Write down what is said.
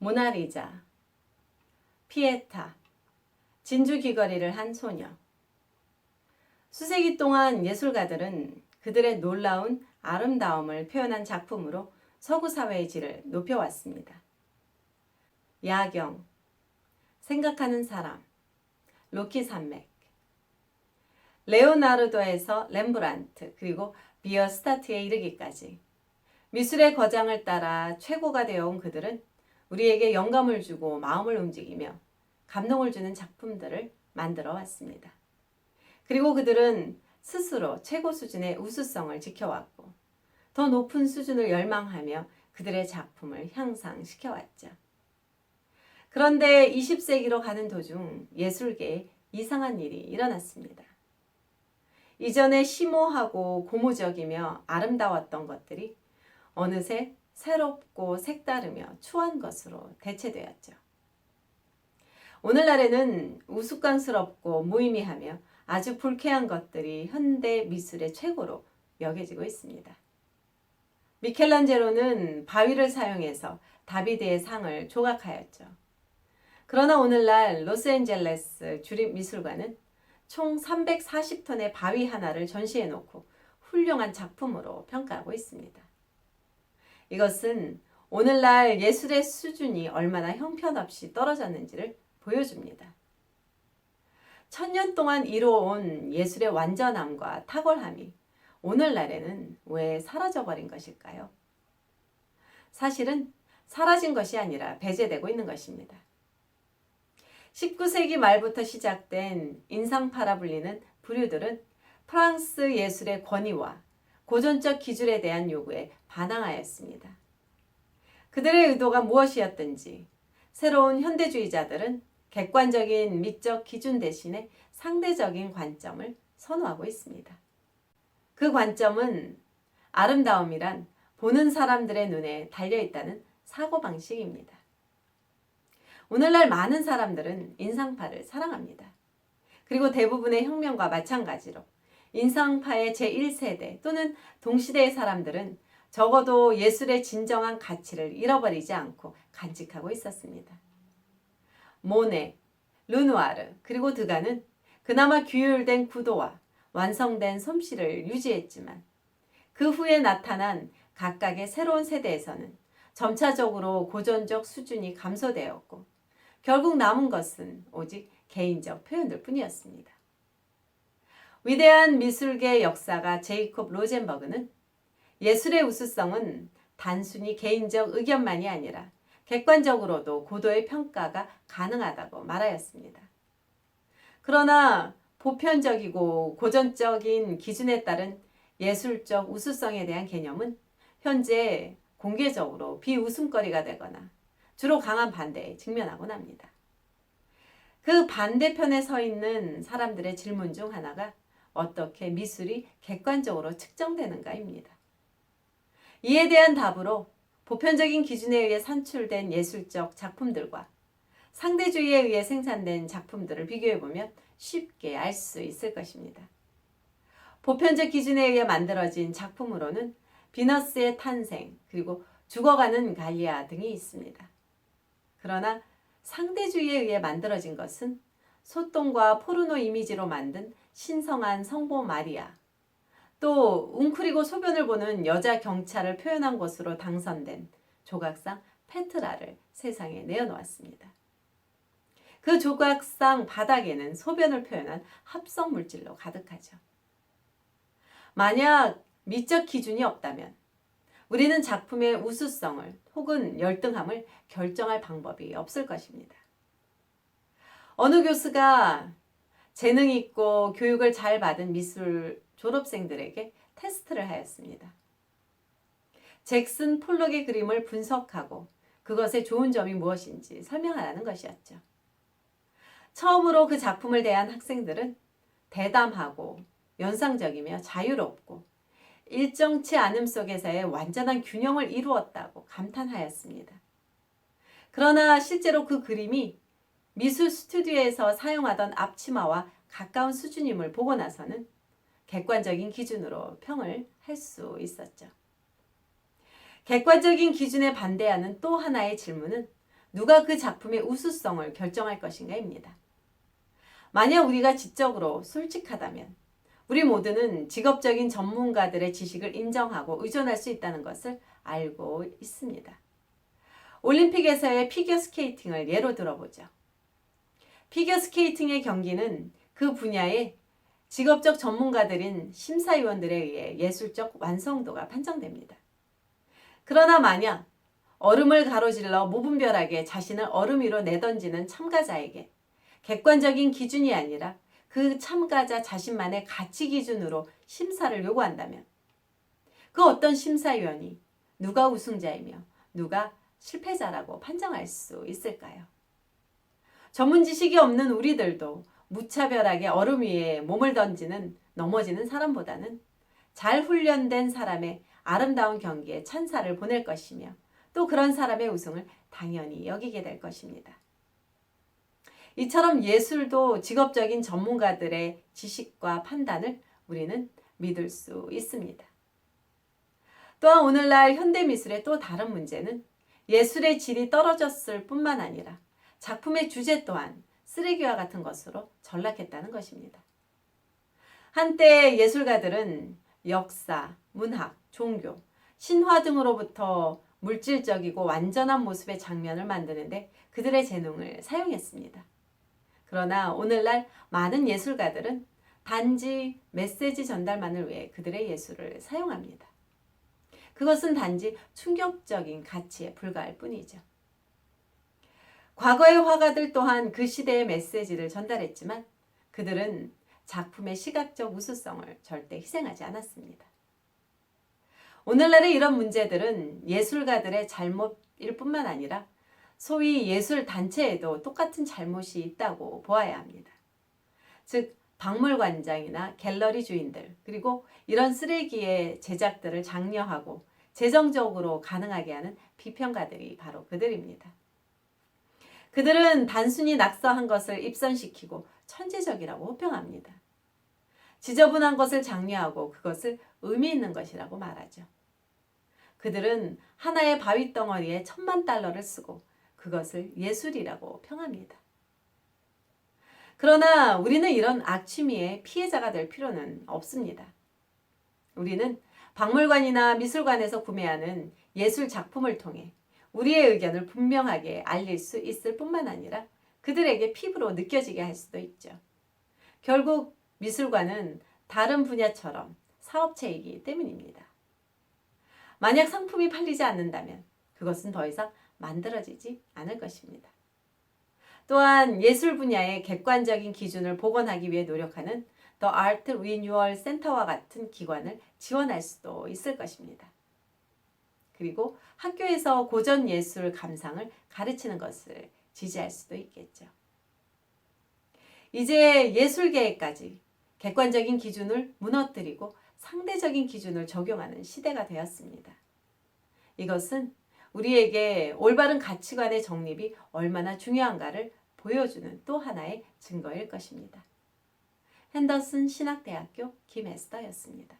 모나리자, 피에타, 진주 귀걸이를 한 소녀. 수세기 동안 예술가들은 그들의 놀라운 아름다움을 표현한 작품으로 서구 사회의 질을 높여왔습니다. 야경, 생각하는 사람, 로키 산맥, 레오나르도에서 렘브란트, 그리고 비어스타트에 이르기까지 미술의 거장을 따라 최고가 되어온 그들은 우리에게 영감을 주고 마음을 움직이며 감동을 주는 작품들을 만들어 왔습니다. 그리고 그들은 스스로 최고 수준의 우수성을 지켜왔고 더 높은 수준을 열망하며 그들의 작품을 향상시켜왔죠. 그런데 20세기로 가는 도중 예술계에 이상한 일이 일어났습니다. 이전에 심오하고 고무적이며 아름다웠던 것들이 어느새 새롭고 색다르며 추한 것으로 대체되었죠. 오늘날에는 우스꽝스럽고 무의미하며 아주 불쾌한 것들이 현대 미술의 최고로 여겨지고 있습니다. 미켈란젤로는 바위를 사용해서 다비드의 상을 조각하였죠. 그러나 오늘날 로스앤젤레스 주립미술관은 총 340톤의 바위 하나를 전시해 놓고 훌륭한 작품으로 평가하고 있습니다. 이것은 오늘날 예술의 수준이 얼마나 형편없이 떨어졌는지를 보여줍니다. 1000년 동안 이루어온 예술의 완전함과 탁월함이 오늘날에는 왜 사라져버린 것일까요? 사실은 사라진 것이 아니라 배제되고 있는 것입니다. 19세기 말부터 시작된 인상파라 불리는 부류들은 프랑스 예술의 권위와 고전적 기준에 대한 요구에 반항하였습니다. 그들의 의도가 무엇이었든지 새로운 현대주의자들은 객관적인 미적 기준 대신에 상대적인 관점을 선호하고 있습니다. 그 관점은 아름다움이란 보는 사람들의 눈에 달려있다는 사고방식입니다. 오늘날 많은 사람들은 인상파를 사랑합니다. 그리고 대부분의 혁명과 마찬가지로 인상파의 제1세대 또는 동시대의 사람들은 적어도 예술의 진정한 가치를 잃어버리지 않고 간직하고 있었습니다. 모네, 르누아르, 그리고 드가는 그나마 규율된 구도와 완성된 솜씨를 유지했지만 그 후에 나타난 각각의 새로운 세대에서는 점차적으로 고전적 수준이 감소되었고 결국 남은 것은 오직 개인적 표현들 뿐이었습니다. 위대한 미술계 역사가 제이콥 로젠버그는 예술의 우수성은 단순히 개인적 의견만이 아니라 객관적으로도 고도의 평가가 가능하다고 말하였습니다. 그러나 보편적이고 고전적인 기준에 따른 예술적 우수성에 대한 개념은 현재 공개적으로 비웃음거리가 되거나 주로 강한 반대에 직면하곤 합니다. 그 반대편에 서 있는 사람들의 질문 중 하나가 어떻게 미술이 객관적으로 측정되는가입니다. 이에 대한 답으로 보편적인 기준에 의해 산출된 예술적 작품들과 상대주의에 의해 생산된 작품들을 비교해보면 쉽게 알 수 있을 것입니다. 보편적 기준에 의해 만들어진 작품으로는 비너스의 탄생, 그리고 죽어가는 갈리아 등이 있습니다. 그러나 상대주의에 의해 만들어진 것은 소똥과 포르노 이미지로 만든 신성한 성모 마리아, 또 웅크리고 소변을 보는 여자 경찰을 표현한 것으로 당선된 조각상 페트라를 세상에 내어놓았습니다. 그 조각상 바닥에는 소변을 표현한 합성 물질로 가득하죠. 만약 미적 기준이 없다면 우리는 작품의 우수성을 혹은 열등함을 결정할 방법이 없을 것입니다. 어느 교수가 재능 있고 교육을 잘 받은 미술 졸업생들에게 테스트를 하였습니다. 잭슨 폴록의 그림을 분석하고 그것의 좋은 점이 무엇인지 설명하라는 것이었죠. 처음으로 그 작품을 대한 학생들은 대담하고 연상적이며 자유롭고 일정치 않음 속에서의 완전한 균형을 이루었다고 감탄하였습니다. 그러나 실제로 그 그림이 미술 스튜디오에서 사용하던 앞치마와 가까운 수준임을 보고 나서는 객관적인 기준으로 평을 할 수 있었죠. 객관적인 기준에 반대하는 또 하나의 질문은 누가 그 작품의 우수성을 결정할 것인가입니다. 만약 우리가 지적으로 솔직하다면 우리 모두는 직업적인 전문가들의 지식을 인정하고 의존할 수 있다는 것을 알고 있습니다. 올림픽에서의 피겨스케이팅을 예로 들어보죠. 피겨스케이팅의 경기는 그 분야의 직업적 전문가들인 심사위원들에 의해 예술적 완성도가 판정됩니다. 그러나 만약 얼음을 가로질러 무분별하게 자신을 얼음 위로 내던지는 참가자에게 객관적인 기준이 아니라 그 참가자 자신만의 가치 기준으로 심사를 요구한다면 그 어떤 심사위원이 누가 우승자이며 누가 실패자라고 판정할 수 있을까요? 전문 지식이 없는 우리들도 무차별하게 얼음 위에 몸을 던지는 넘어지는 사람보다는 잘 훈련된 사람의 아름다운 경기에 찬사를 보낼 것이며 또 그런 사람의 우승을 당연히 여기게 될 것입니다. 이처럼 예술도 직업적인 전문가들의 지식과 판단을 우리는 믿을 수 있습니다. 또한 오늘날 현대미술의 또 다른 문제는 예술의 질이 떨어졌을 뿐만 아니라 작품의 주제 또한 쓰레기와 같은 것으로 전락했다는 것입니다. 한때 예술가들은 역사, 문학, 종교, 신화 등으로부터 물질적이고 완전한 모습의 장면을 만드는데 그들의 재능을 사용했습니다. 그러나 오늘날 많은 예술가들은 단지 메시지 전달만을 위해 그들의 예술을 사용합니다. 그것은 단지 충격적인 가치에 불과할 뿐이죠. 과거의 화가들 또한 그 시대의 메시지를 전달했지만 그들은 작품의 시각적 우수성을 절대 희생하지 않았습니다. 오늘날의 이런 문제들은 예술가들의 잘못일 뿐만 아니라 소위 예술 단체에도 똑같은 잘못이 있다고 보아야 합니다. 즉 박물관장이나 갤러리 주인들 그리고 이런 쓰레기의 제작들을 장려하고 재정적으로 가능하게 하는 비평가들이 바로 그들입니다. 그들은 단순히 낙서한 것을 입선시키고 천재적이라고 호평합니다. 지저분한 것을 장려하고 그것을 의미 있는 것이라고 말하죠. 그들은 하나의 바위덩어리에 $10,000를 쓰고 그것을 예술이라고 평합니다. 그러나 우리는 이런 악취미의 피해자가 될 필요는 없습니다. 우리는 박물관이나 미술관에서 구매하는 예술 작품을 통해 우리의 의견을 분명하게 알릴 수 있을 뿐만 아니라 그들에게 피부로 느껴지게 할 수도 있죠. 결국 미술관은 다른 분야처럼 사업체이기 때문입니다. 만약 상품이 팔리지 않는다면 그것은 더 이상 만들어지지 않을 것입니다. 또한 예술 분야의 객관적인 기준을 복원하기 위해 노력하는 The Art Renewal Center와 같은 기관을 지원할 수도 있을 것입니다. 그리고 학교에서 고전 예술 감상을 가르치는 것을 지지할 수도 있겠죠. 이제 예술계에까지 객관적인 기준을 무너뜨리고 상대적인 기준을 적용하는 시대가 되었습니다. 이것은 우리에게 올바른 가치관의 정립이 얼마나 중요한가를 보여주는 또 하나의 증거일 것입니다. 핸더슨 신학대학교 김에스더였습니다.